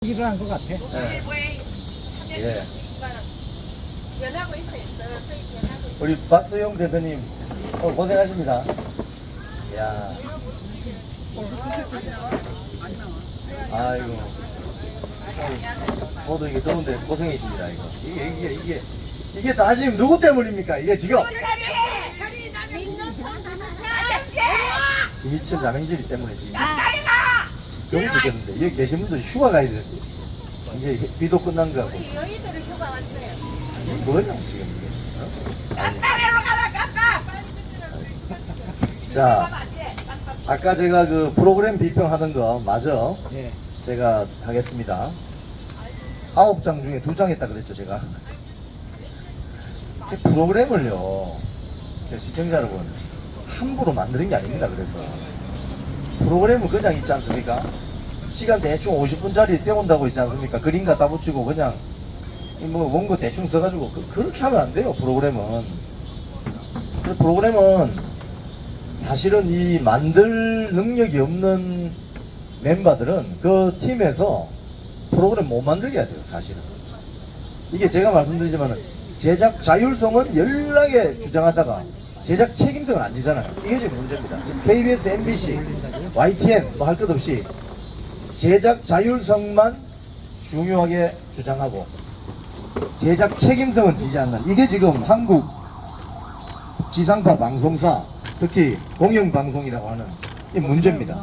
일어난 것 같아. 예. 우리 박수영 대표님 고생하십니다. 야. 아이고. 저도 이게 더운데 고생이십니다. 이거. 이게 다 지금 누구 때문입니까? 이게 지금 김희철 남행진이 때문에 지금 병들겠는데 여기 계신 분들 휴가 가야 되는데 이제 비도 끝난 거 같고 여의도를 휴가 왔어요. 뭐냐 지금 이게 깜빡이로 가라 깜빡. 자 아까 제가 그 프로그램 비평하던 거 맞아 예. 제가 하겠습니다. 9장 중에 2장 했다 그랬죠 제가. 이 프로그램을요 제 시청자 여러분 함부로 만드는 게 아닙니다. 그래서 프로그램은 그냥 있지 않습니까? 시간 대충 50분짜리 떼온다고 있지 않습니까? 그림 갖다 붙이고 그냥 뭐 원고 대충 써가지고 그렇게 하면 안 돼요. 프로그램은 사실은 이 만들 능력이 없는 멤버들은 그 팀에서 프로그램 못 만들게 해야 돼요. 사실은 이게 제가 말씀드리지만 제작 자율성은 연락에 주장하다가 제작 책임성은 안 지잖아요. 이게 지금 문제입니다. 지금 KBS, MBC, YTN 뭐 할 것 없이 제작 자율성만 중요하게 주장하고 제작 책임성은 지지 않는 이게 지금 한국 지상파 방송사 특히 공영방송이라고 하는 이 문제입니다.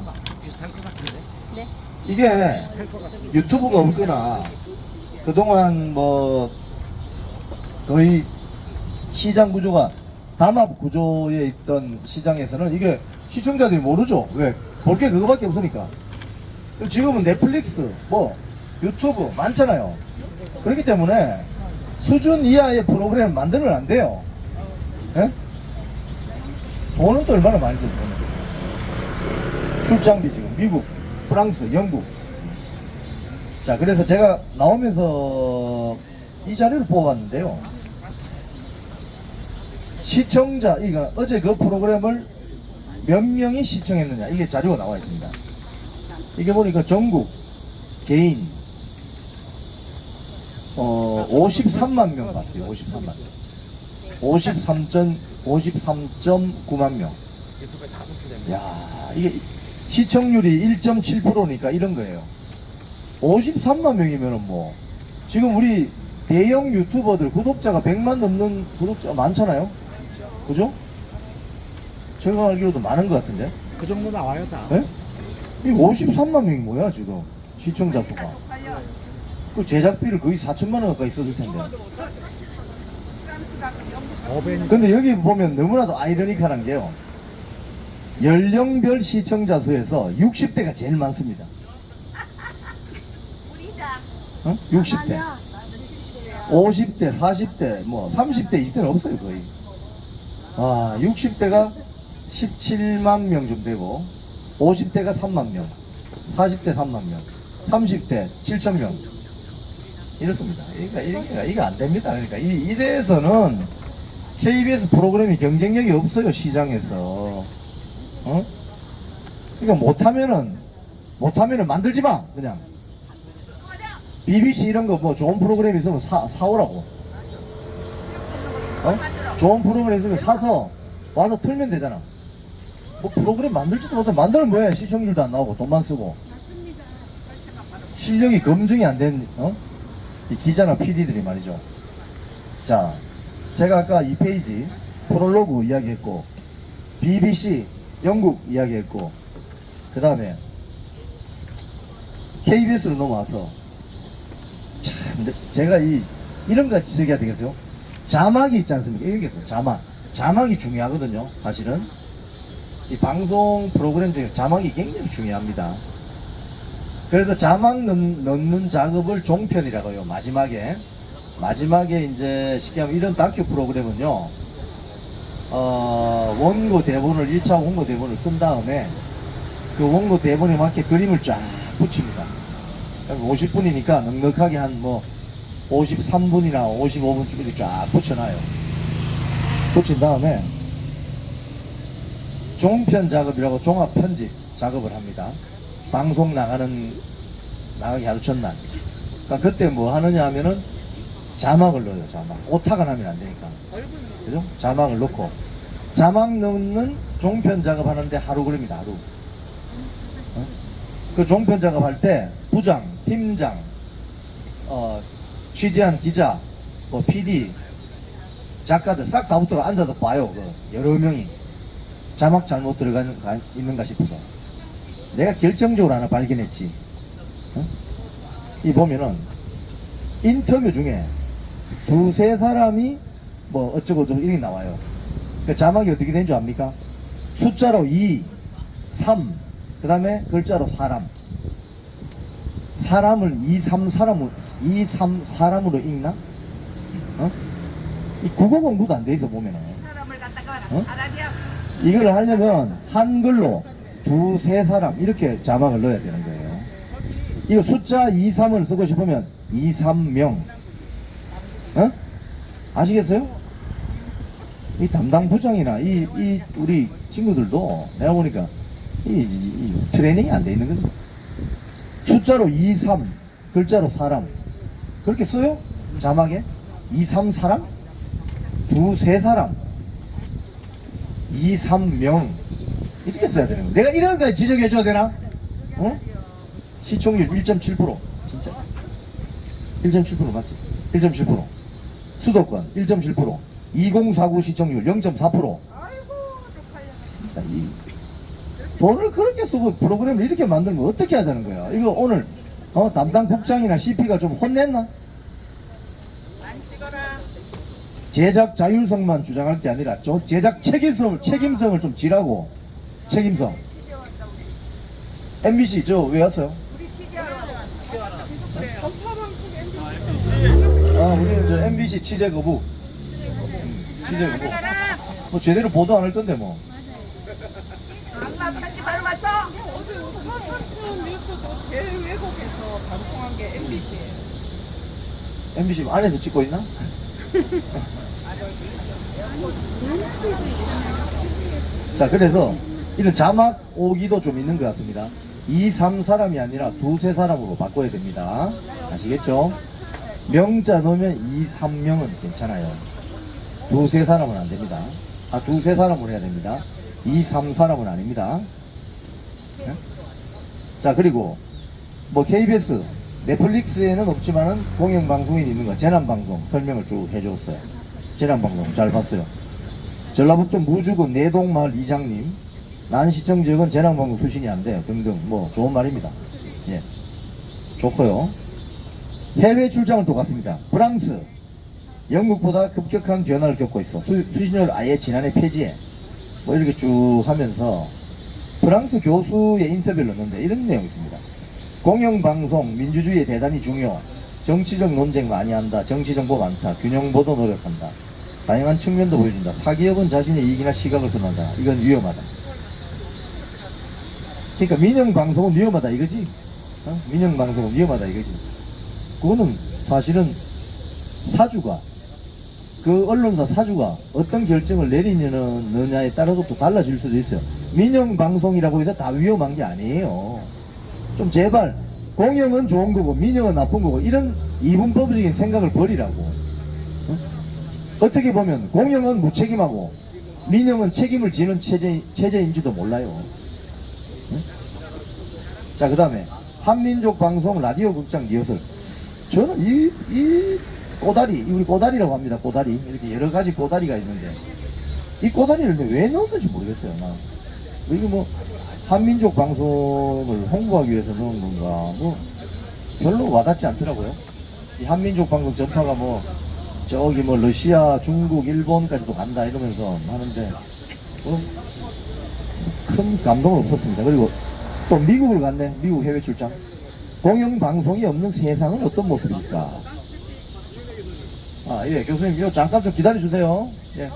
비슷할 것 같은데. 네. 이게 유튜브가 없거나 그동안 뭐 거의 시장 구조가 담합 구조에 있던 시장에서는 이게 시청자들이 모르죠. 왜? 볼 게 그거밖에 없으니까. 지금은 넷플릭스, 뭐 유튜브 많잖아요. 그렇기 때문에 수준 이하의 프로그램 만들면 안 돼요. 예? 돈은 또 얼마나 많이 들죠. 출장비 지금 미국, 프랑스, 영국. 자, 그래서 제가 나오면서 이 자료를 뽑았는데요. 시청자, 이거 어제 그 프로그램을 몇 명이 시청했느냐 이게 자료가 나와 있습니다. 이게 보니까 전국 개인 53만 명 봤어요. 53만 53.9만 명. 유튜브에 다 노출됩니다. 야, 이게 시청률이 1.7%니까 이런 거예요. 53만 명이면은 뭐 지금 우리 대형 유튜버들 구독자가 100만 넘는 구독자 많잖아요. 그죠? 제가 알기로도 많은 것 같은데. 그 정도 나와요 다. 예? 이 53만 명이 뭐야 지금 시청자 수가. 그 제작비를 거의 4천만 원 가까이 썼을 텐데. 근데 여기 보면 너무나도 아이러니컬한 게요. 연령별 시청자 수에서 60대가 제일 많습니다. 어? 60대. 50대, 40대, 뭐 30대 이때는 없어요 거의. 아, 60대가 17만 명 좀 되고 50대가 3만 명, 40대 3만 명, 30대 7천 명 이렇습니다. 이게 안 됩니다. 그러니까 이래서는 KBS 프로그램이 경쟁력이 없어요 시장에서. 어? 그러니까 못하면은 만들지 마 그냥. BBC 이런 거 뭐 좋은 프로그램 있으면 사오라고. 어? 좋은 프로그램 있으면 사서 와서 틀면 되잖아. 뭐 프로그램 만들지도 못해. 만들면 뭐해? 시청률도 안 나오고 돈만 쓰고 실력이 검증이 안 된 이 기자나 PD들이 말이죠. 자, 제가 아까 2페이지 프롤로그 이야기했고 BBC 영국 이야기했고 그 다음에 KBS로 넘어와서 참 제가 이런 거 지적해야 되겠어요. 자막이 있지 않습니까? 이게 자막이 중요하거든요. 사실은 이 방송 프로그램 중에 자막이 굉장히 중요합니다. 그래서 자막 넣는 작업을 종편이라고 해요. 마지막에 이제 쉽게 하면 이런 다큐 프로그램은요 원고 대본을 1차 원고 대본을 쓴 다음에 그 원고 대본에 맞게 그림을 쫙 붙입니다. 50분이니까 넉넉하게 한 뭐 53분이나 55분쯤 이렇게 쫙 붙여놔요. 붙인 다음에 종편 작업이라고 종합 편집 작업을 합니다. 방송 나가기 하루 전날 그러니까 그때 뭐 하느냐 하면은 자막을 넣어요. 자막. 오타가 나면 안 되니까. 그죠? 자막을 넣고 자막 넣는 종편 작업하는데 하루 걸립니다. 하루. 그 종편 작업할 때 부장, 팀장, 취재한 기자, 뭐 PD, 작가들 싹 다 붙어가 앉아서 봐요. 그 여러 명이 자막 잘못 있는가 싶어서 내가 결정적으로 하나 발견했지. 이 보면은 인터뷰 중에 두세 사람이 뭐 어쩌고저쩌고 이렇게 나와요. 그 자막이 어떻게 된 줄 압니까? 숫자로 2, 3, 그 다음에 글자로 사람. 사람을 2, 3 사람으로 읽나? 이 국어 공부도 안 돼 있어 보면은. 사람을 갖다가 어? 알아야 이걸 하려면 한글로 두세 사람 이렇게 자막을 넣어야 되는 거예요. 이거 숫자 2, 3을 쓰고 싶으면 2, 3명. 아시겠어요? 이 담당 부장이나 우리 친구들도 내가 보니까 이 트레이닝이 안 돼 있는 거지. 숫자로 2, 3, 글자로 사람. 그렇게 써요? 자막에? 2, 3 사람? 두세 사람. 2, 3명. 이렇게 써야 되는 거야. 내가 이런 거 지적해줘야 되나? 시청률 1.7%. 진짜. 1.7% 맞지? 1.7%. 수도권 1.7%. 2049 시청률 0.4%. 자, 이 돈을 그렇게 쓰고 프로그램을 이렇게 만드는 거 어떻게 하자는 거야? 이거 오늘 담당 국장이나 CP가 좀 혼냈나? 안 찍어라. 제작 자율성만 주장할 게 아니라 저 제작 책임성을 좀 지라고. 책임성. MBC 저 왜 왔어요? 우리 취재하러 왔어. 우리는 저 MBC 취재 거부. 취재 거부. 뭐 제대로 보도 안 할 건데 뭐. 엄마 편집하러 왔어. 어제 서산춘 뉴스도 제일 외국에서 방송한 게 MBC예요. MBC 안에서 찍고 있나? 자, 그래서 이런 자막 오기도 좀 있는 것 같습니다. 2, 3 사람이 아니라 두세 사람으로 바꿔야 됩니다. 아시겠죠? 명자 넣으면 2, 3명은 괜찮아요. 두세 사람은 안 됩니다. 두세 사람으로 해야 됩니다. 2, 3 사람은 아닙니다. 네? 자, 그리고 뭐 KBS, 넷플릭스에는 없지만은 공영방송이 있는 거, 재난방송 설명을 쭉 해줬어요. 재난방송 잘 봤어요. 전라북도 무주군 내동마을 이장님, 난 시청 지역은 재난방송 수신이 안 돼요. 등등 뭐 좋은 말입니다. 예, 좋고요. 해외 출장을 또 갔습니다. 프랑스, 영국보다 급격한 변화를 겪고 있어. 수신료를 아예 지난해 폐지해. 뭐 이렇게 쭉 하면서 프랑스 교수의 인터뷰를 넣는데 이런 내용이 있습니다. 공영방송 민주주의에 대단히 중요. 정치적 논쟁 많이 한다. 정치정보 많다. 균형보도 노력한다. 다양한 측면도 보여준다. 사기업은 자신의 이익이나 시각을 선호한다. 이건 위험하다. 그러니까 민영방송은 위험하다 이거지. 민영방송은 위험하다 이거지. 그거는 사실은 사주가, 그 언론사 사주가 어떤 결정을 내리느냐에 따라서 또 달라질 수도 있어요. 민영방송이라고 해서 다 위험한 게 아니에요. 좀 제발 공영은 좋은 거고 민영은 나쁜 거고 이런 이분법적인 생각을 버리라고. 어떻게 보면 공영은 무책임하고 민영은 책임을 지는 체제인지도 몰라요. 자, 그 다음에 한민족 방송 라디오 극장 리허설. 저는 이 꼬다리, 우리 꼬다리라고 합니다. 꼬다리. 이렇게 여러 가지 꼬다리가 있는데 이 꼬다리를 왜 넣었는지 모르겠어요. 나 이거 뭐 한민족 방송을 홍보하기 위해서 넣은 건가 뭐 별로 와닿지 않더라고요. 이 한민족 방송 전파가 뭐 저기 뭐 러시아, 중국, 일본까지도 간다 이러면서 하는데 큰 감동은 없었습니다. 그리고 또 미국을 갔네. 미국 해외 출장. 공영방송이 없는 세상은 어떤 모습일까? 예, 교수님, 이거 잠깐 좀 기다려주세요. 예.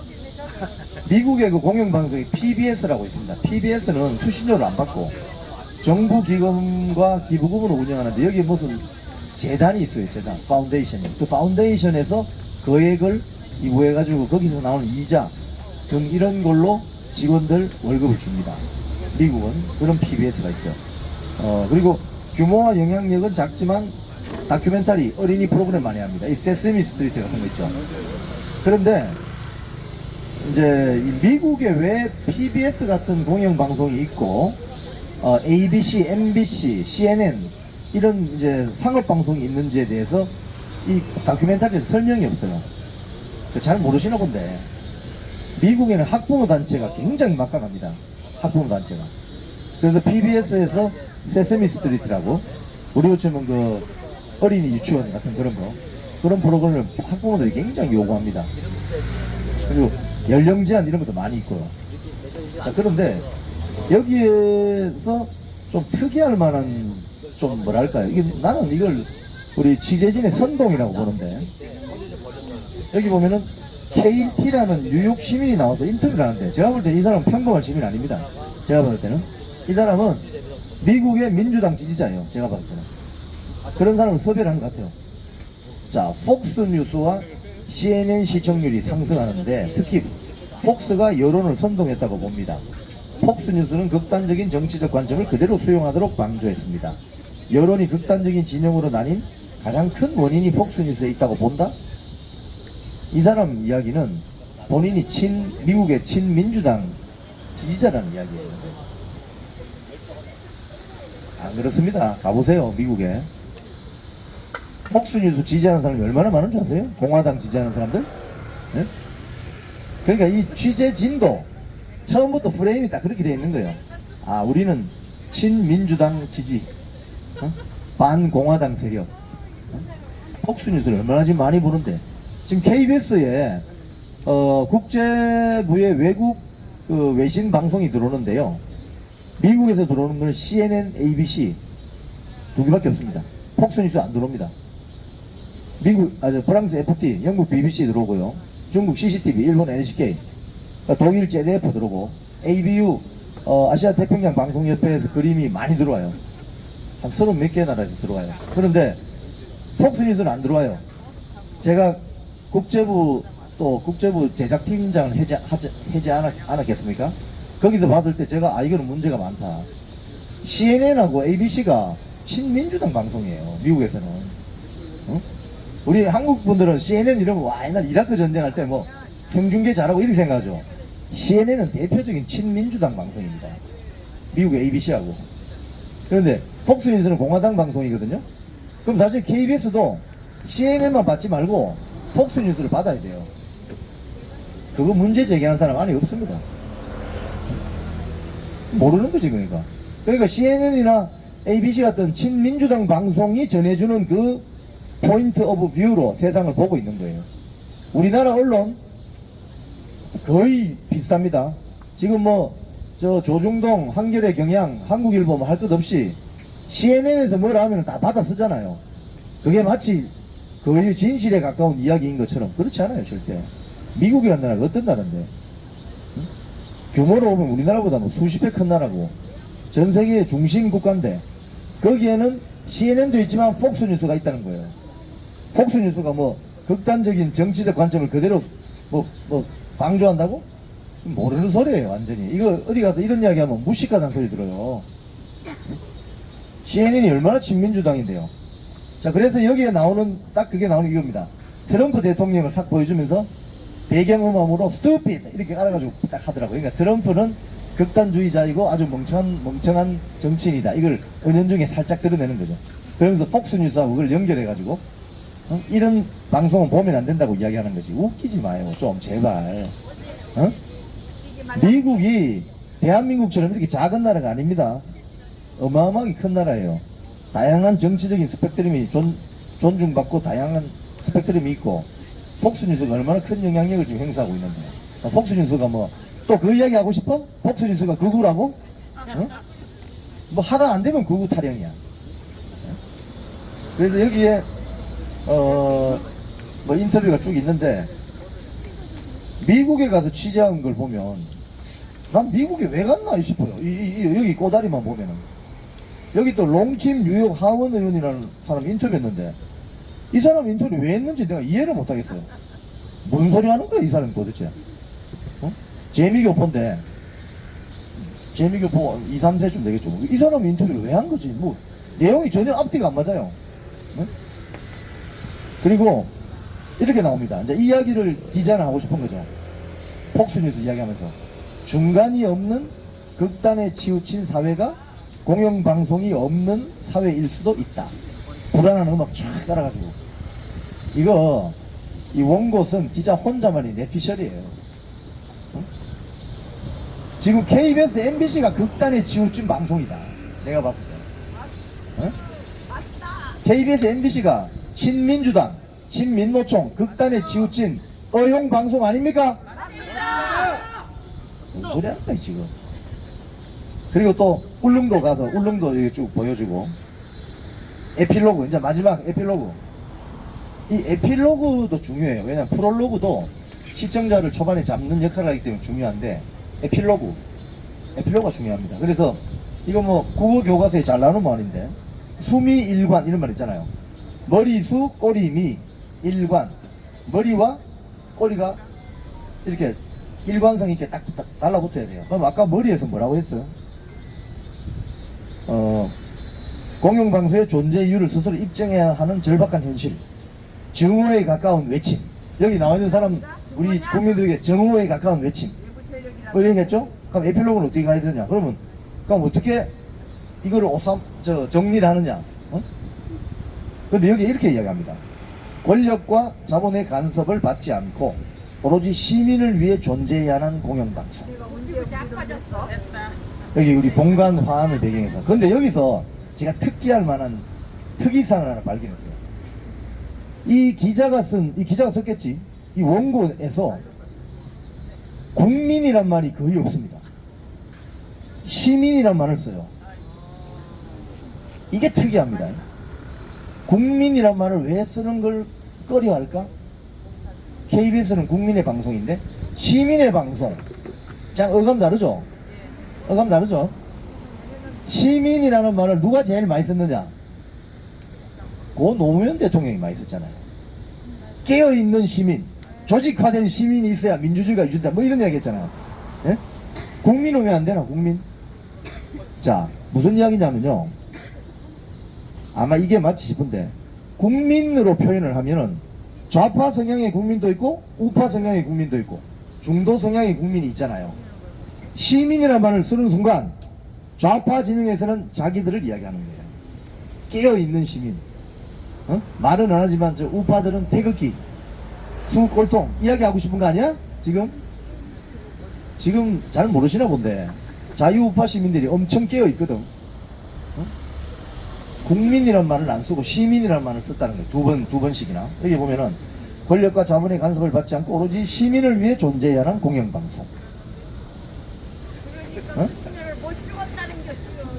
미국의 그 공영방송이 PBS라고 있습니다. PBS는 수신료를 안 받고 정부 기금과 기부금으로 운영하는데 여기 무슨 재단이 있어요. 재단, 파운데이션이. 그 파운데이션에서 거액을 기부해가지고 거기서 나오는 이자 등 이런 걸로 직원들 월급을 줍니다. 미국은 그런 PBS가 있죠. 그리고 규모와 영향력은 작지만 다큐멘터리 어린이 프로그램 많이 합니다. 이 세스미 스트리트 같은 거 있죠. 그런데 이제 이 미국에 왜 PBS 같은 공영방송이 있고 ABC, MBC, CNN 이런 이제 상업방송이 있는지에 대해서 이 다큐멘터리에서 설명이 없어요. 잘 모르시나 본데 미국에는 학부모 단체가 굉장히 막강합니다. 학부모 단체가. 그래서 PBS에서 세세미 스트리트라고 우리 요즘은 그 어린이 유치원 같은 그런 프로그램을 학부모들이 굉장히 요구합니다. 그리고 연령 제한 이런 것도 많이 있고요. 자, 그런데 여기에서 좀 특이할 만한 좀 뭐랄까요? 이게 나는 이걸 우리 취재진의 선동이라고 보는데 여기 보면은 KT라는 뉴욕 시민이 나와서 인터뷰를 하는데 제가 볼 때 이 사람은 평범한 시민 아닙니다. 제가 봤을 때는 이 사람은 미국의 민주당 지지자예요. 제가 봤을 때는 그런 사람을 섭외를 한 것 같아요. 자, 폭스뉴스와 CNN 시청률이 상승하는데 특히 폭스가 여론을 선동했다고 봅니다. 폭스뉴스는 극단적인 정치적 관점을 그대로 수용하도록 방조했습니다. 여론이 극단적인 진영으로 나뉜 가장 큰 원인이 폭스뉴스에 있다고 본다? 이 사람 이야기는 본인이 미국의 친민주당 지지자라는 이야기예요. 안 그렇습니다. 가보세요, 미국에. 폭스뉴스 지지하는 사람이 얼마나 많은 줄 아세요? 공화당 지지하는 사람들? 네? 그러니까 이 취재진도 처음부터 프레임이 딱 그렇게 되어 있는 거예요. 아, 우리는 친민주당 지지, 반공화당 세력. 폭스뉴스를 얼마나 지금 많이 보는데 지금 KBS에 국제부의 외국 그 외신 방송이 들어오는데요. 미국에서 들어오는 건 CNN, ABC 두 개밖에 없습니다. 폭스뉴스 안 들어옵니다. 프랑스 FT, 영국 BBC 들어오고요. 중국 CCTV, 일본 NHK, 독일 ZDF 들어오고, ABU, 아시아 태평양 방송협회에서 그림이 많이 들어와요. 한 30 몇 개 나라에서 들어와요. 그런데 폭스뉴스는 안 들어와요. 제가 국제부 제작팀장을 해지 않았겠습니까? 거기서 봤을 때 제가 이거는 문제가 많다. CNN하고 ABC가 친민주당 방송이에요. 미국에서는. 우리 한국 분들은 CNN 이러면 와 옛날 이라크 전쟁할 때 뭐 생중계 잘하고 이렇게 생각하죠. CNN은 대표적인 친민주당 방송입니다. 미국의 ABC하고. 그런데 폭스뉴스는 공화당 방송이거든요. 그럼 사실 KBS도 CNN만 받지 말고 폭스뉴스를 받아야 돼요. 그거 문제 제기하는 사람 안에 없습니다. 모르는 거지 그러니까. 그러니까 CNN이나 ABC 같은 친민주당 방송이 전해주는 그 포인트 오브 뷰로 세상을 보고 있는 거예요. 우리나라 언론 거의 비슷합니다. 지금 조중동, 한겨레, 경향, 한국일보 할 것 없이 CNN에서 뭐라 하면 다 받아 쓰잖아요. 그게 마치 거의 진실에 가까운 이야기인 것처럼 그렇지 않아요 절대. 미국이라는 나라가 어떤 나라인데? 응? 규모로 보면 우리나라보다 수십 배 큰 나라고 전 세계의 중심 국가인데 거기에는 CNN도 있지만 폭스뉴스가 있다는 거예요. 폭스뉴스가 극단적인 정치적 관점을 그대로 방조한다고? 모르는 소리예요 완전히. 이거 어디 가서 이런 이야기 하면 무식하다는 소리 들어요. CNN이 얼마나 친민주당인데요. 자, 그래서 여기에 나오는 딱 그게 나오는 이겁니다. 트럼프 대통령을 싹 보여주면서 배경음악으로 stupid 이렇게 알아가지고 딱 하더라고요. 그러니까 트럼프는 극단주의자이고 아주 멍청한 정치인이다. 이걸 은연중에 살짝 드러내는 거죠. 그러면서 폭스뉴스하고 그걸 연결해가지고 이런 방송은 보면 안 된다고 이야기하는 거지. 웃기지 마요 좀 제발. 미국이 대한민국처럼 이렇게 작은 나라가 아닙니다. 어마어마하게 큰 나라예요. 다양한 정치적인 스펙트럼이 존중받고 다양한 스펙트럼이 있고 폭스뉴스가 얼마나 큰 영향력을 지금 행사하고 있는데 폭스뉴스가 또 그 이야기 하고 싶어? 폭스뉴스가 극우라고? 하다 안 되면 극우 타령이야. 그래서 여기에 인터뷰가 쭉 있는데 미국에 가서 취재한 걸 보면 난 미국에 왜 갔나 싶어요. 여기 꼬다리만 보면은 여기 또 롱킴 뉴욕 하원 의원이라는 사람 인터뷰했는데 이 사람 인터뷰 왜 했는지 내가 이해를 못하겠어요. 뭔 소리 하는 거야 이 사람이 도대체. 재미교포인데 재미교포 2, 3세쯤 되겠죠. 이 사람 인터뷰를 왜 한 거지. 내용이 전혀 앞뒤가 안 맞아요. 그리고 이렇게 나옵니다. 이제 이야기를 기자는 하고 싶은 거죠. 폭스뉴스 이야기하면서 중간이 없는 극단에 치우친 사회가 공영방송이 없는 사회일 수도 있다. 불안한 음악 쫙 따라가지고 이거 이 원고는 기자 혼자만이 내피셜이에요. 어? 지금 KBS, MBC가 극단에 치우친 방송이다. 내가 봤을 때. 어? KBS, MBC가 친민주당, 친민노총, 극단에 치우친 어용 방송 아닙니까? 무슨 소리 하는 거야 지금. 그리고 또 울릉도 가서 울릉도 여기 쭉 보여주고 에필로그, 이제 마지막 에필로그. 이 에필로그도 중요해요. 왜냐면 프롤로그도 시청자를 초반에 잡는 역할을 하기 때문에 중요한데 에필로그가 중요합니다. 그래서 이거 뭐 국어 교과서에 잘 나오는 말인데 수미 일관 이런 말 있잖아요. 머리수 꼬리미 일관, 머리와 꼬리가 이렇게 일관성 있게 딱 달라붙어야 돼요. 그럼 아까 머리에서 뭐라고 했어요? 공영방송의 존재 이유를 스스로 입증해야 하는 절박한 현실, 정오에 가까운 외침. 여기 나와 있는 사람 우리 국민들에게 정오에 가까운 외침 뭐 이렇게 했죠? 그럼 에필로그는 어떻게 가야 되느냐? 그럼 어떻게 이거를 정리를 하느냐? 어? 근데 여기 이렇게 이야기합니다. 권력과 자본의 간섭을 받지 않고 오로지 시민을 위해 존재해야 하는 공영방송. 여기 우리 본관 화환을 배경해서. 근데 여기서 제가 특기할 만한 특이사항을 하나 발견했어요. 이 기자가 썼겠지. 이 원고에서 국민이란 말이 거의 없습니다. 시민이란 말을 써요. 이게 특이합니다. 국민이란 말을 왜 쓰는 걸 꺼려할까? KBS는 국민의 방송인데 시민의 방송. 자, 어감 다르죠? 어감 다르죠? 시민이라는 말을 누가 제일 많이 썼느냐? 고 노무현 대통령이 많이 썼잖아요. 깨어있는 시민, 조직화된 시민이 있어야 민주주의가 유지된다. 뭐 이런 이야기 했잖아요. 예? 국민 오면 안 되나, 국민? 자, 무슨 이야기냐면요. 아마 이게 맞지 싶은데, 국민으로 표현을 하면은 좌파 성향의 국민도 있고, 우파 성향의 국민도 있고, 중도 성향의 국민이 있잖아요. 시민이라는 말을 쓰는 순간, 좌파 진영에서는 자기들을 이야기하는 거예요. 깨어있는 시민. 어? 말은 안 하지만 저 우파들은 태극기, 수꼴통 이야기하고 싶은 거 아니야? 지금 잘 모르시나 본데 자유우파 시민들이 엄청 깨어있거든. 어? 국민이란 말을 안 쓰고 시민이란 말을 썼다는 거예요. 두 번씩이나. 여기 보면은 권력과 자본의 간섭을 받지 않고 오로지 시민을 위해 존재해야 하는 공영방송. 어?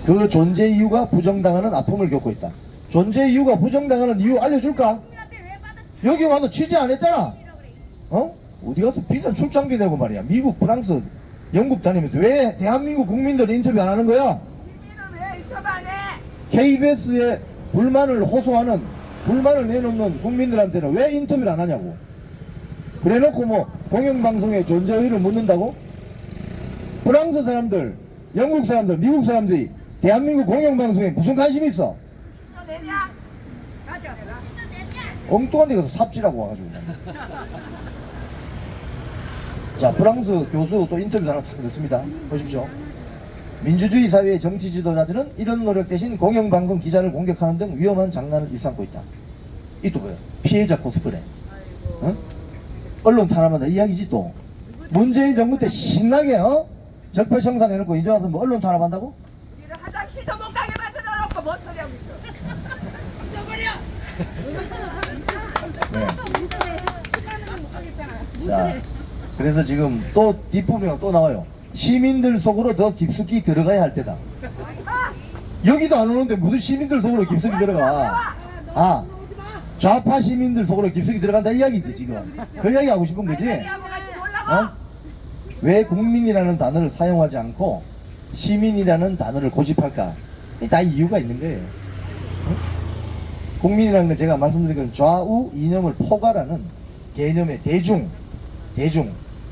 그 존재 이유가 부정당하는 아픔을 겪고 있다. 존재 이유가 부정당하는 이유 알려줄까? 여기 와서 취재 안 했잖아. 어? 어디 가서 비싼 출장비 내고 말이야. 미국, 프랑스, 영국 다니면서 왜 대한민국 국민들 인터뷰 안 하는 거야? 왜 인터뷰 안 해? KBS에 불만을 호소하는, 불만을 내놓는 국민들한테는 왜 인터뷰를 안 하냐고. 그래놓고 뭐 공영방송의 존재 의의를 묻는다고? 프랑스 사람들, 영국 사람들, 미국 사람들이 대한민국 공영방송에 무슨 관심이 있어? 너 내냐? 가져. 엉뚱한 데 가서 삽질하고 와가지고. 자, 프랑스 교수 또 인터뷰 하나 싹 듣습니다. 보십시오. 민주주의 사회의 정치 지도자들은 이런 노력 대신 공영방송 기자를 공격하는 등 위험한 장난을 일삼고 있다. 이 또 뭐야? 피해자 코스프레. 어? 언론 탄압한다 이야기지 또. 문재인 정부 때 신나게 적폐청산 해놓고 이제 와서 뭐 언론 탄압한다고? 우리를 화장실도 못 가게 만들어놓고 뭔 소리 하고 있어? 잊어버려. 네. 자, 그래서 지금 또 뒷부분이 또 나와요. 시민들 속으로 더 깊숙이 들어가야 할 때다. 여기도 안 오는데 무슨 시민들 속으로 깊숙이 들어가? 아, 좌파 시민들 속으로 깊숙이 들어간다 이야기지 지금. 그 이야기 하고 싶은 거지. 하고 같이 놀라고. 왜 국민이라는 단어를 사용하지 않고 시민이라는 단어를 고집할까? 다 이유가 있는 거예요. 국민이라는 건 제가 말씀드린 건 좌우 이념을 포괄하는 개념의 대중,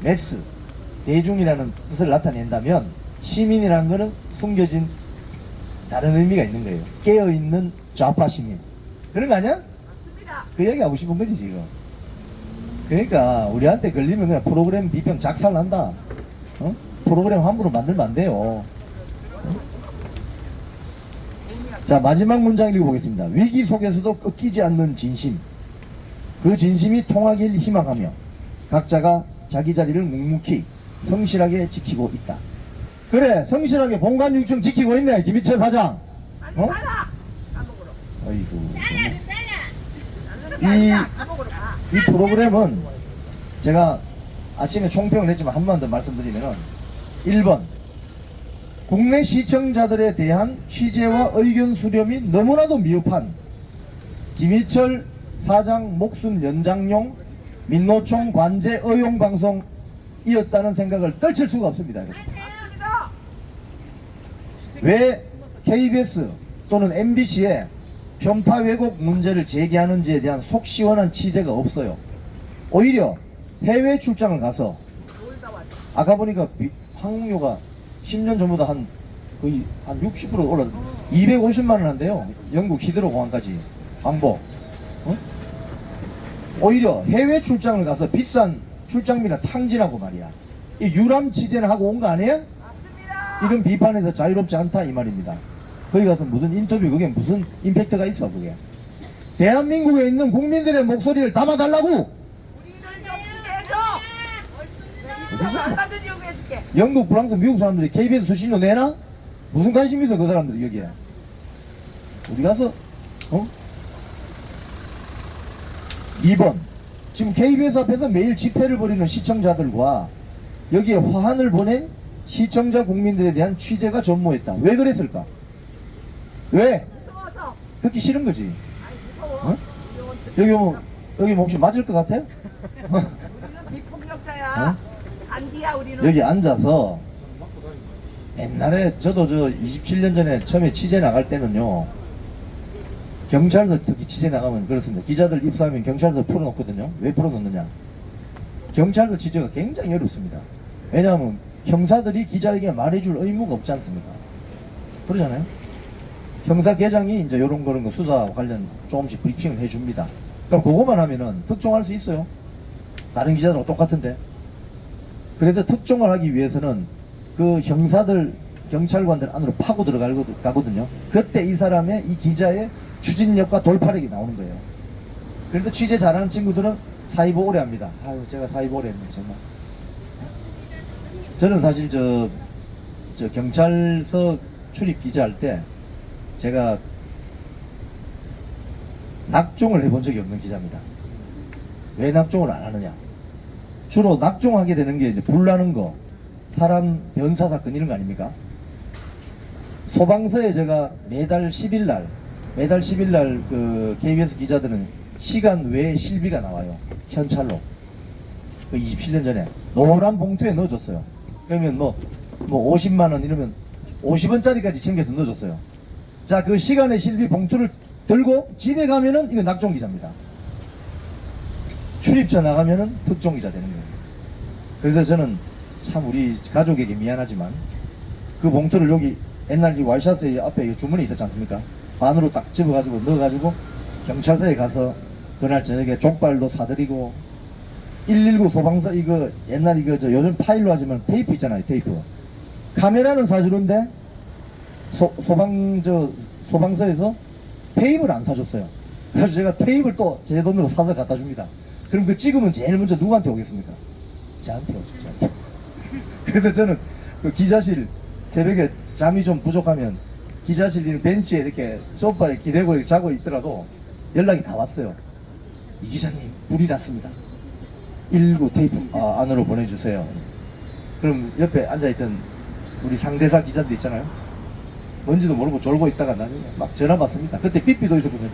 매스, 대중이라는 뜻을 나타낸다면 시민이라는 것은 숨겨진 다른 의미가 있는 거예요. 깨어있는 좌파 시민. 그런 거 아니야? 맞습니다. 그 얘기 하고 싶은 거지 지금. 그러니까 우리한테 걸리면 그냥 프로그램 비평 작살난다. 어? 프로그램 함부로 만들면 안 돼요. 어? 자, 마지막 문장 읽어보겠습니다. 위기 속에서도 꺾이지 않는 진심. 그 진심이 통하길 희망하며 각자가 자기 자리를 묵묵히 성실하게 지키고 있다. 그래, 성실하게 본관 6층 지키고 있네, 김희철 사장. 아니 어? 가라. 감옥으로. 아이고. 나는 게 아니야. 감옥으로 가. 이 프로그램은 제가 아침에 총평을 했지만 한 번 더 말씀드리면은 1번 국내 시청자들에 대한 취재와 의견 수렴이 너무나도 미흡한 김희철 사장 목숨 연장용 민노총 관제 의용 방송이었다는 생각을 떨칠 수가 없습니다. 맞습니다. 왜 KBS 또는 MBC에 편파 왜곡 문제를 제기하는지에 대한 속 시원한 취재가 없어요. 오히려 해외 출장을 가서 놀다 왔다. 아까 보니까 항공료가 10년 전보다 거의 한 60% 올라 250만 원 한대요. 영국 히드로 공항까지 왕복. 어? 오히려 해외 출장을 가서 비싼 출장비나 탕진하고 말이야. 이 유람 취재를 하고 온 거 아니에요? 맞습니다. 이런 비판에서 자유롭지 않다 이 말입니다. 거기 가서 무슨 인터뷰 그게 무슨 임팩트가 있어 그게. 대한민국에 있는 국민들의 목소리를 담아달라고. 우리를 좀 지켜줘. 내가 얼마든지 요구해줄게. 영국, 프랑스, 미국 사람들이 KBS 수신료 내나? 무슨 관심이 있어 그 사람들이 여기에. 어디 가서 2번 지금 KBS 앞에서 매일 집회를 벌이는 시청자들과 여기에 화환을 보낸 시청자 국민들에 대한 취재가 전무했다. 왜 그랬을까? 왜? 무서워서. 듣기 싫은 거지. 아니 무서워. 여기 여기 뭐 혹시 맞을 것 같아요? 우리는 비폭력자야. 안디야 우리는. 여기 앉아서 옛날에 저도 27년 전에 처음에 취재 나갈 때는요 경찰서 특히 취재 나가면 그렇습니다. 기자들 입사하면 경찰서 풀어놓거든요. 왜 풀어놓느냐? 경찰서 취재가 굉장히 어렵습니다. 왜냐하면 형사들이 기자에게 말해줄 의무가 없지 않습니까? 그러잖아요. 형사계장이 이제 요런 그런 거 수사 관련 조금씩 브리핑을 해줍니다. 그럼 그거만 하면은 특종할 수 있어요. 다른 기자들하고 똑같은데. 그래서 특종을 하기 위해서는 그 형사들, 경찰관들 안으로 파고 들어가거든요. 그때 이 사람의, 이 기자의 추진력과 돌파력이 나오는 거예요. 그래서 취재 잘하는 친구들은 사이버 오래 합니다. 아유, 제가 사이버 오래 했네, 정말. 저는 사실 저 경찰서 출입 기자 할 때 제가 낙종을 해본 적이 없는 기자입니다. 왜 낙종을 안 하느냐? 주로 낙종하게 되는 게 이제 불나는 거, 사람 변사 사건 이런 거 아닙니까? 소방서에 제가 매달 10일 날 그 KBS 기자들은 시간 외에 실비가 나와요. 현찰로. 그 27년 전에 노란 봉투에 넣어줬어요. 그러면 뭐 50만 원 이러면 50원짜리까지 챙겨서 넣어줬어요. 자, 그 시간의 실비 봉투를 들고 집에 가면은 이거 낙종 기자입니다. 출입처 나가면은 특종 기자 되는 거예요. 그래서 저는 참 우리 가족에게 미안하지만 그 봉투를 여기 옛날 이 와이셔츠 앞에 주머니 있었지 않습니까? 반으로 딱 집어가지고 넣어가지고 경찰서에 가서 그날 저녁에 족발도 사드리고 119 소방서 이거 옛날 이거 요즘 파일로 하지만 테이프 있잖아요. 테이프. 카메라는 사주는데 소방서에서 테이프를 안 사줬어요. 그래서 제가 테이프를 또 제 돈으로 사서 갖다 줍니다. 그럼 그 찍으면 제일 먼저 누구한테 오겠습니까? 저한테 오죠. 저한테. 그래서 저는 그 기자실 새벽에 잠이 좀 부족하면 기자실 벤치에 이렇게 소파에 기대고 자고 있더라도 연락이 다 왔어요. 이 기자님 불이 났습니다. 119 테이프 안으로 보내주세요. 그럼 옆에 앉아있던 우리 상대사 기자들 있잖아요. 뭔지도 모르고 졸고 있다가 나중에 막 전화 받습니다. 그때 삐삐도 있었거든요.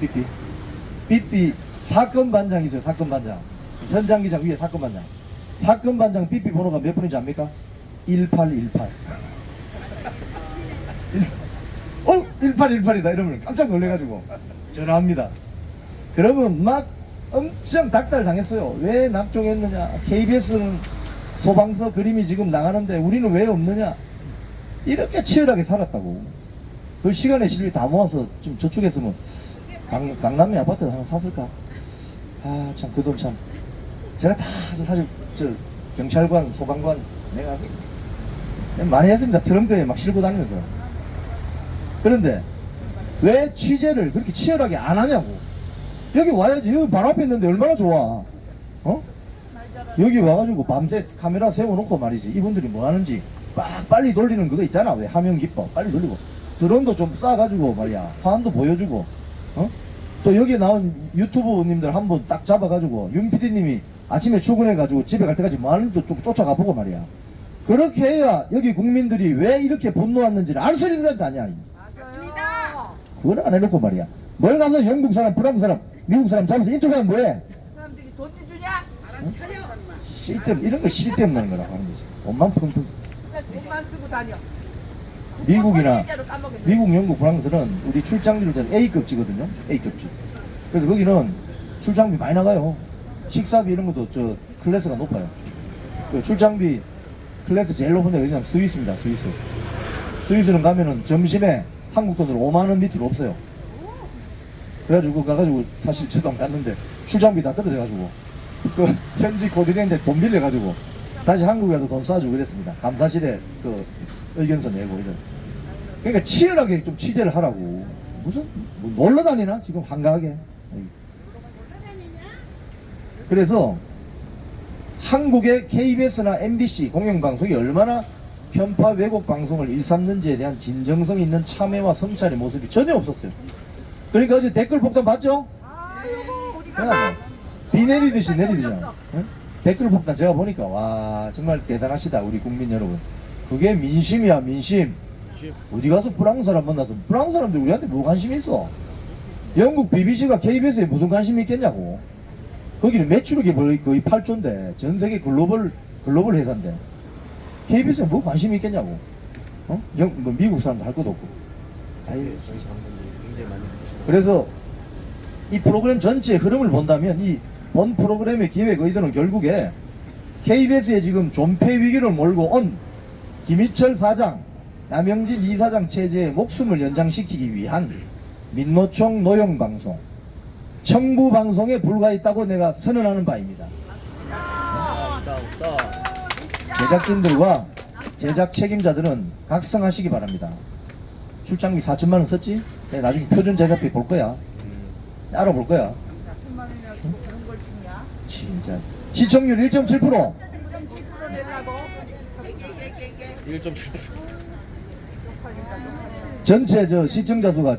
삐삐 사건 반장 있어요. 사건 반장. 현장 기장 위에 사건 반장. 사건 반장 삐삐 번호가 몇 분인지 압니까? 1818. 1818이다 이러면 깜짝 놀래가지고 전화합니다. 그러면 막 엄청 닥달 당했어요. 왜 낙종했느냐? KBS는 소방서 그림이 지금 나가는데 우리는 왜 없느냐? 이렇게 치열하게 살았다고. 그 시간에 실비 다 모아서 좀 저축했으면 강남에 아파트 하나 샀을까? 아, 참, 그 돈 참. 제가 다 사실, 경찰관, 소방관, 내가 많이 했습니다. 트렁크에 막 싣고 다니면서. 그런데, 왜 취재를 그렇게 치열하게 안 하냐고. 여기 와야지. 여기 바로 앞에 있는데 얼마나 좋아. 어? 여기 와가지고 밤새 카메라 세워놓고 말이지. 이분들이 뭐 하는지 빨리 돌리는 그거 있잖아. 왜 화면 기법. 빨리 돌리고. 드론도 좀 쏴가지고 말이야. 화환도 보여주고. 어? 또 여기 나온 유튜브님들 한 분 딱 잡아가지고 윤 PD님이 아침에 출근해가지고 집에 갈 때까지 뭐 하는지 좀 쫓아가 보고 말이야. 그렇게 해야 여기 국민들이 왜 이렇게 분노했는지를 알 수 있는 거 아니야. 맞습니다. 그걸 안 해놓고 말이야. 뭘 가서 영국 사람, 프랑스 사람, 미국 사람 잡아서 인터뷰하면 뭐해? 사람들이 돈 주냐? 알아서 차려. 이런 거 쓸데없는 거라고 하는 거지. 돈만 펑펑. 돈만 쓰고 다녀. 미국이나 진짜로 까먹었네. 미국, 영국, 프랑스는 우리 출장비를 전 A급지거든요. A급지. 그래서 거기는 출장비 많이 나가요. 식사비 이런 것도 클래스가 높아요. 그 출장비 클래스 제일 높은 데가 어디냐면 스위스입니다. 스위스. 스위스는 가면은 점심에 한국 돈으로 5만 원 밑으로 없어요. 그래가지고 가가지고 사실 저도 안 갔는데 출장비 다 떨어져가지고 그 현지 코디네이터한테 돈 빌려가지고 다시 한국에 가서 돈 쏴주고 그랬습니다. 감사실에 그 의견서 내고 이런. 그러니까 치열하게 좀 취재를 하라고. 무슨 뭐 놀러 다니나 지금 한가하게. 그래서 한국의 KBS나 MBC 공영방송이 얼마나 편파 왜곡 방송을 일삼는지에 대한 진정성 있는 참여와 성찰의 모습이 전혀 없었어요. 그러니까 어제 댓글 폭탄 봤죠? 아이고 우리가 그냥 뭐, 비 내리듯이 내리잖아. 응? 댓글 폭탄 제가 보니까 와 정말 대단하시다 우리 국민 여러분. 그게 민심이야 민심. 어디 가서 프랑스 사람 만나서 프랑스 사람들 우리한테 뭐 관심이 있어? 영국 BBC가 KBS에 무슨 관심이 있겠냐고. 거기는 매출액이 거의 8조인데 전 세계 글로벌 회사인데 KBS에 뭐 관심이 있겠냐고. 어? 뭐 미국 사람도 할 것도 없고. 아유, 그래서 이 프로그램 전체의 흐름을 본다면 이 본 프로그램의 기획 의도는 결국에 KBS에 지금 존폐 위기를 몰고 온 김희철 사장, 남영진 이사장 체제의 목숨을 연장시키기 위한 민노총 노영방송, 청부방송에 불과했다고 내가 선언하는 바입니다. 제작진들과 제작 책임자들은 각성하시기 바랍니다. 출장비 4천만 원 썼지? 내가 나중에 표준 제작비 볼 거야. 알아볼 거야. 4천만 원이나 주고 그런 걸 주냐? 진짜. 시청률 1.7%. 1.7% 내려고. 1.7%. 쪽팔린다 쪽팔린다. 전체 시청자 수가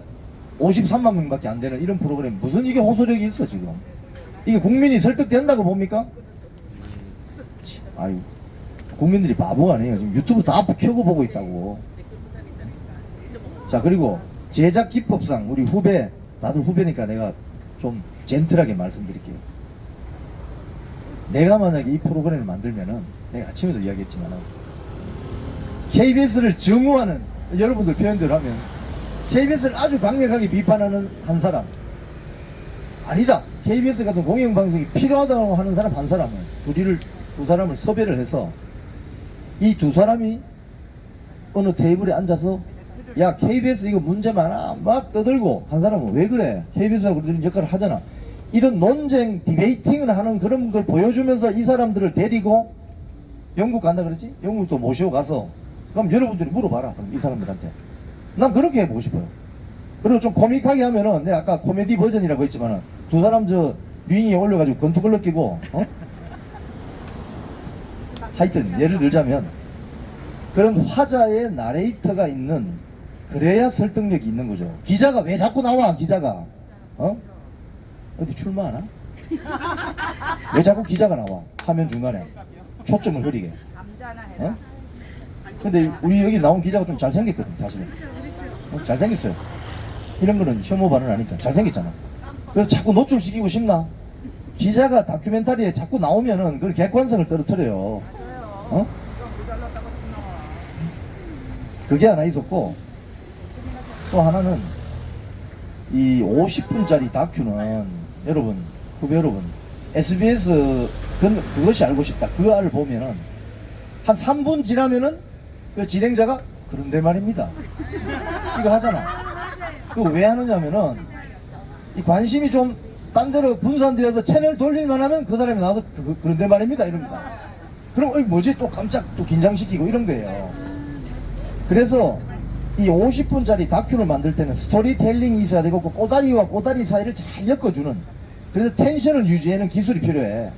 53만 명밖에 안 되는 이런 프로그램 무슨 이게 호소력이 있어 지금. 이게 국민이 설득된다고 봅니까? 아유, 국민들이 바보가 아니에요. 지금 유튜브 다 켜고 보고 있다고. 자, 그리고 제작 기법상 우리 후배, 다들 후배니까 내가 좀 젠틀하게 말씀드릴게요. 내가 만약에 이 프로그램을 만들면은 내가 아침에도 이야기했지만 KBS를 증오하는 여러분들 표현대로 하면 KBS를 아주 강력하게 비판하는 한 사람, 아니다, KBS 같은 공영방송이 필요하다고 하는 사람 한 사람을, 두 사람을 섭외를 해서 이 두 사람이 어느 테이블에 앉아서 야 KBS 이거 문제 많아 막 떠들고, 한 사람은 왜 그래 KBS하고 그런 역할을 하잖아, 이런 논쟁 디베이팅을 하는 그런 걸 보여주면서 이 사람들을 데리고 영국 간다 그랬지? 영국도 모시고 가서 그럼 여러분들이 물어봐라. 그럼 이 사람들한테. 난 그렇게 해보고 싶어요. 그리고 좀 코믹하게 하면은 내가 아까 코미디 버전이라고 했지만은 두 사람 링에 올려가지고 권투글러 끼고 하여튼 예를 들자면 그런 화자의 나레이터가 있는, 그래야 설득력이 있는 거죠. 기자가 왜 자꾸 나와? 기자가 어디 출마하나? 왜 자꾸 기자가 나와? 화면 중간에 초점을 흐리게. 감자나 해라. 근데 우리 여기 나온 기자가 좀 잘생겼거든 사실은. 잘생겼어요. 이런 거는 혐오 발언 아니까 잘생겼잖아. 그래서 자꾸 노출시키고 싶나? 기자가 다큐멘터리에 자꾸 나오면은 그 객관성을 떨어뜨려요. 맞아요. 이거 모자랐다고 나와. 그게 하나 있었고, 또 하나는 이 50분짜리 다큐는 여러분, 후배 여러분, SBS 그것이 알고 싶다 그거를 보면은 한 3분 지나면은 그 진행자가 그런데 말입니다 이거 하잖아. 그거 왜 하느냐면은 이 관심이 좀 딴 데로 분산되어서 채널 돌릴만 하면 그 사람이 나와서 그런데 말입니다 이럽니다. 그럼 뭐지 또 깜짝 또 긴장시키고 이런 거예요. 그래서 이 50분짜리 다큐를 만들 때는 스토리텔링이 있어야 되고 그 꼬다리와 꼬다리 사이를 잘 엮어주는, 그래서 텐션을 유지하는 기술이 필요해.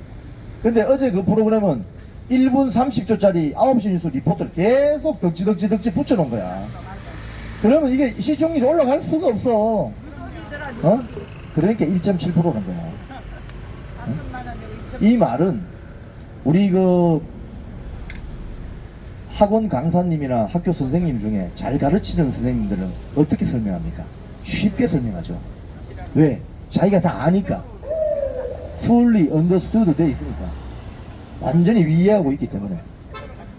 근데 어제 그 프로그램은 1분 30초짜리 9시 뉴스 리포트를 계속 덕지 붙여놓은 거야. 그러면 이게 시청률이 올라갈 수가 없어. 어? 그러니까 1.7%는 거야. 응? 이 말은 우리 그 학원 강사님이나 학교 선생님 중에 잘 가르치는 선생님들은 어떻게 설명합니까? 쉽게 설명하죠. 왜? 자기가 다 아니까. fully understood 돼 있으니까. 완전히 이해하고 있기 때문에.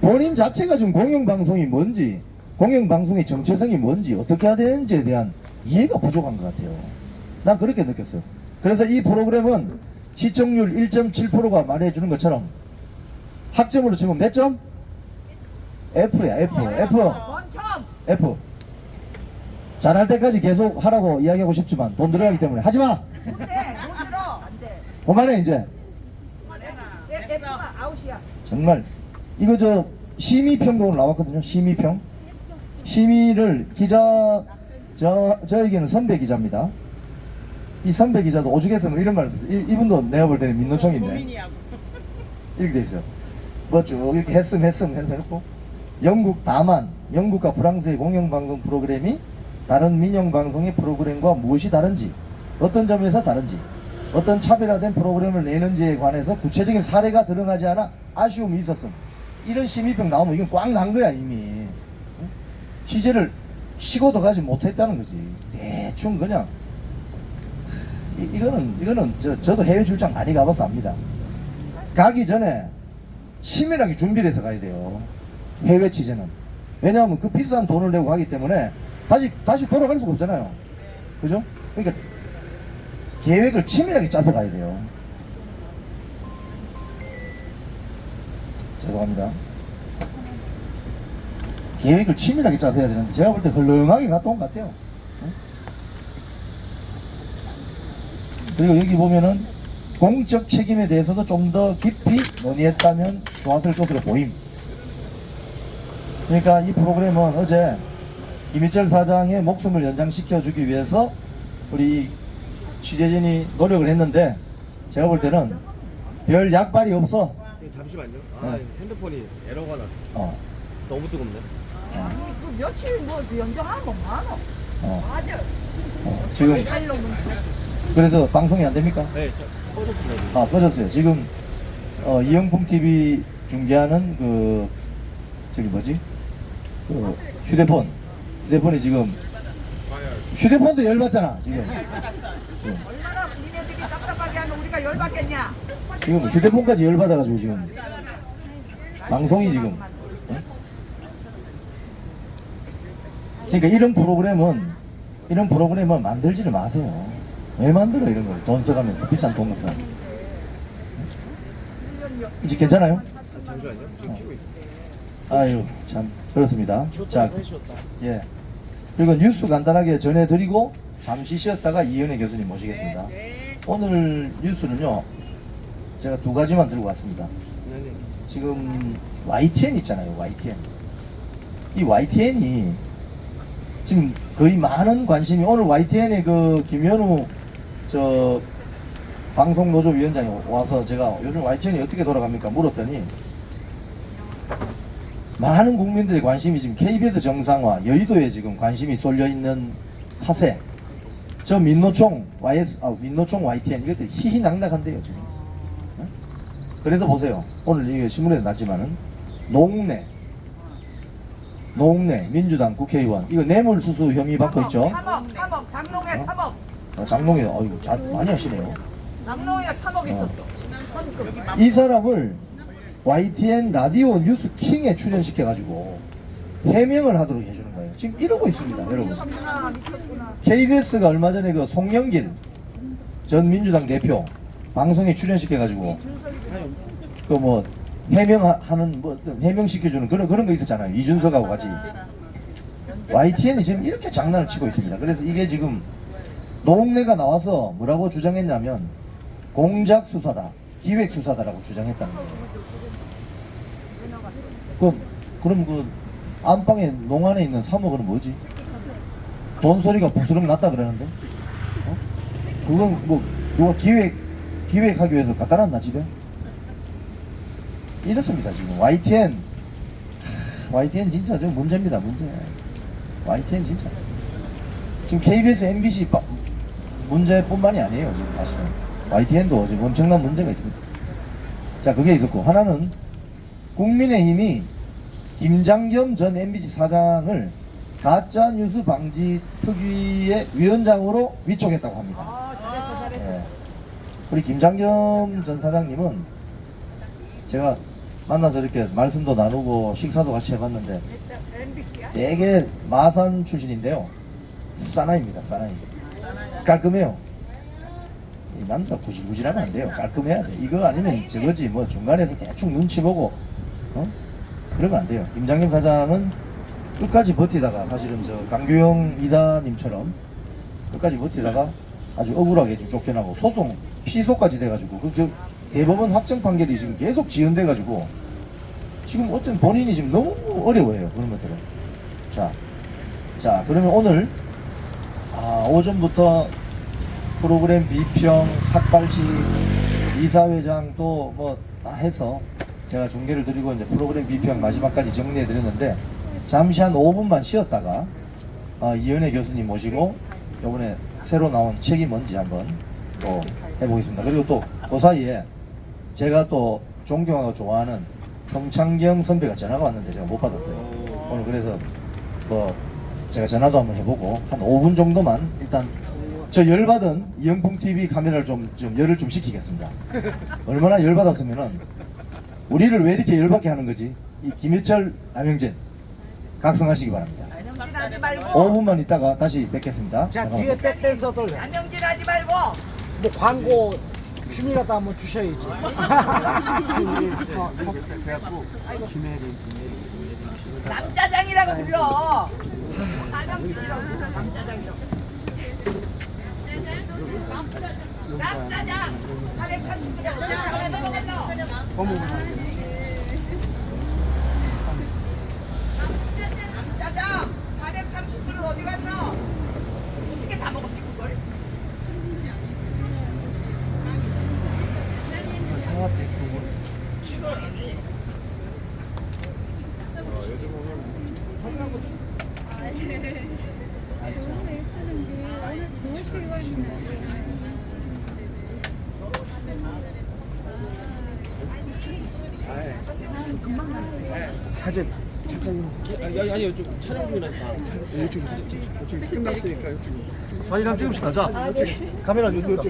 본인 자체가 지금 공영방송이 뭔지, 공영방송의 정체성이 뭔지, 어떻게 해야 되는지에 대한 이해가 부족한 것 같아요. 난 그렇게 느꼈어요. 그래서 이 프로그램은 시청률 1.7%가 말해주는 것처럼 학점으로 치면 몇 점? F야, F. 잘할 때까지 계속 하라고 이야기하고 싶지만 돈 들어가기 때문에 하지마! 돈 들어. 안 돼. 그만해 이제. F가 아웃이야. 정말 이거 저 심의평도 나왔거든요. 심의평. 심의를 기자 저에게는 선배 기자입니다. 이 선배 기자도 오죽했으면 이런 말을 썼어요. 이분도 내가 볼 때는 민노총인데 이렇게 돼 있어요. 뭐 쭉 이렇게 했음 해놓고 영국 다만 영국과 프랑스의 공영방송 프로그램이 다른 민영방송의 프로그램과 무엇이 다른지, 어떤 점에서 다른지, 어떤 차별화된 프로그램을 내는지에 관해서 구체적인 사례가 드러나지 않아 아쉬움이 있었음. 이런 심의평 나오면 이건 꽉 난 거야 이미. 취재를 쉬고도 가지 못했다는 거지. 대충 그냥 이거는 저도 해외 출장 많이 가봐서 압니다. 가기 전에 치밀하게 준비를 해서 가야 돼요. 해외 취재는. 왜냐하면 그 비싼 돈을 내고 가기 때문에 다시 돌아갈 수가 없잖아요. 그죠? 그러니까 계획을 치밀하게 짜서 가야 돼요. 죄송합니다. 계획을 치밀하게 짜서 해야 되는데 제가 볼 때 헐렁하게 갔다 온 것 같아요. 그리고 여기 보면은 공적 책임에 대해서도 좀 더 깊이 논의했다면 좋았을 것으로 보임. 그러니까 이 프로그램은 어제 김희철 사장의 목숨을 연장시켜주기 위해서 우리 취재진이 노력을 했는데 제가 볼 때는 별 약발이 없어. 잠시만요. 네. 핸드폰이 에러가 났어. 너무 뜨겁네. 아니 그 며칠 뭐 연장하면 많어. 맞아. 지금 그래서 방송이 안 됩니까? 네, 꺼졌습니다. 꺼졌어요. 지금 이영풍 TV 중계하는 그 저기 뭐지? 그 휴대폰이 지금 휴대폰도 열받잖아 지금. 얼마나 니네들이 답답하게 하면 우리가 열받겠냐? 지금 휴대폰까지 열받아가지고 지금 방송이 지금. 그러니까 이런 프로그램은 만들지를 마세요. 왜 만들어 이런 걸? 돈 써가면서 비싼 돈을 써. 이제 괜찮아요? 잠시만요. 지금 키고 있습니다. 아유 참 그렇습니다. 자, 예. 그리고 뉴스 간단하게 전해드리고 잠시 쉬었다가 이은혜 교수님 모시겠습니다. 오늘 뉴스는요 제가 두 가지만 들고 왔습니다. 지금 YTN 있잖아요. YTN. 이 YTN이 지금 거의 많은 관심이, 오늘 YTN의 그 김현우 방송노조위원장이 와서 제가 요즘 YTN이 어떻게 돌아갑니까 물었더니 많은 국민들의 관심이 지금 KBS 정상화, 여의도에 지금 관심이 쏠려 있는 탓에 저 민노총 YTN 이것들이 희희낙낙한데요 지금. 그래서 보세요. 오늘 이게 신문에 났지만은 노웅래 민주당 국회의원 이거 뇌물수수 혐의 받고 있죠. 3억 장롱에 3억. 장롱에 많이 하시네요. 장롱에 3억 있었어. 이 사람을 YTN 라디오 뉴스 킹에 출연시켜가지고 해명을 하도록 해주는 거예요. 지금 이러고 있습니다, 여러분. 미쳤구나. KBS가 얼마 전에 그 송영길 전 민주당 대표 방송에 출연시켜가지고 그 뭐 해명하는 뭐 해명시켜주는 그런 거 있었잖아요. 이준석하고 같이. YTN이 지금 이렇게 장난을 치고 있습니다. 그래서 이게 지금 노웅래가 나와서 뭐라고 주장했냐면 공작 수사다, 기획 수사다라고 주장했다는 거예요. 그럼 그 안방에 농안에 있는 3억은 뭐지? 돈 소리가 부스럼 났다 그러는데? 그건 뭐 누가 기획하기 위해서 갖다 놨나 집에? 이렇습니다 지금 YTN 진짜 좀 문제입니다. 문제. YTN 진짜 지금 KBS, MBC 문제뿐만이 아니에요 지금 사실은. YTN도 지금 엄청난 문제가 있습니다. 자, 그게 있었고, 하나는 국민의힘이 김장겸 전 MBC 사장을 가짜뉴스 방지 특위의 위원장으로 위촉했다고 합니다. 예. 우리 김장겸 전 사장님은 제가 만나서 이렇게 말씀도 나누고 식사도 같이 해봤는데 되게 마산 출신인데요. 사나이입니다. 사나이. 깔끔해요. 이 남자 구질구질하면 안 돼요. 깔끔해야 돼. 이거 아니면 저거지. 뭐 중간에서 대충 눈치 보고 그러면 안 돼요. 김장겸 사장은 끝까지 버티다가 사실은 저 강규영 이다님처럼 끝까지 버티다가 아주 억울하게 좀 쫓겨나고 소송 피소까지 돼가지고 그 대법원 확정 판결이 지금 계속 지연돼가지고 지금 어떤 본인이 지금 너무 어려워해요. 그런 것들은. 자 그러면 오늘 오전부터 프로그램 비평, 삭발치, 이사회장 또 뭐 다 해서 제가 중계를 드리고 이제 프로그램 비평 마지막까지 정리해 드렸는데 잠시 한 5분만 쉬었다가 이현애 교수님 모시고 이번에 새로 나온 책이 뭔지 한번 또 해보겠습니다. 그리고 또 그 사이에 제가 또 존경하고 좋아하는 성창경 선배가 전화가 왔는데 제가 못 받았어요. 오늘 그래서 뭐 제가 전화도 한번 해보고 한 5분 정도만 일단 저 열받은 이영풍TV 카메라를 좀 열을 좀 식히겠습니다. 얼마나 열받았으면은 우리를 왜 이렇게 열받게 하는 거지? 이 김희철, 남영진 각성하시기 바랍니다. 안녕진하지 말고 5분만 있다가 다시 뵙겠습니다. 자, 뒤에 백댄서들 안녕진하지 말고 뭐 광고 주민가다 한번 주셔야지. 남짜장이라고 불러. 남짜장이라고. 남짜장 430g. 남짜장 430g 어디 갔노? 어떻게 다 먹었지 그걸? 사진 아니 이쪽 촬영 중이라서 이쪽 끝났으니까 이쪽. 사진 한번 찍읍시다. 자, 카메라 이쪽.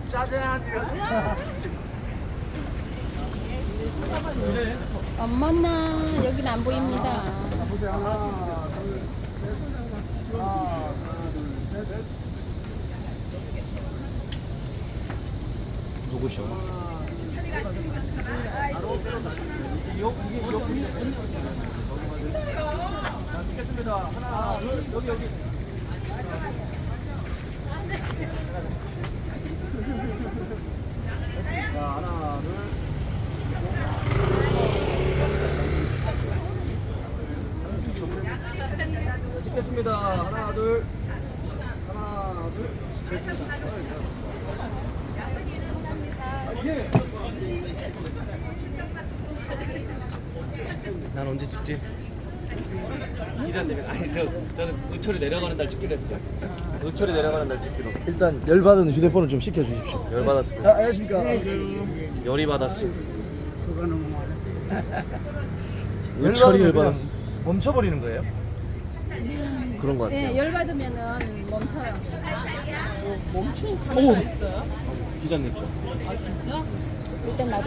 짜잔. 엄마나 여긴 안 보입니다. 누구셔? 찍겠습니다. 하나, 둘, 여기. 자, 하나, 둘. 찍겠습니다. 하나, 둘. 됐습니다. 난 언제 찍지? 기자님이 저는 의철이 내려가는 날 찍기로 했어요. 의철이 내려가는 날 찍기로. 일단 열받은 휴대폰을 좀 시켜주십시오. 열 받았습니다. 안녕하십니까? 열이 받았어. 의철이 열 열받았어. 받았어. 멈춰버리는 거예요? 그런 것 같아요. 네, 열 받으면은 멈춰요. 멈춘 카메라 있어요? 기자님 죠 일단 나도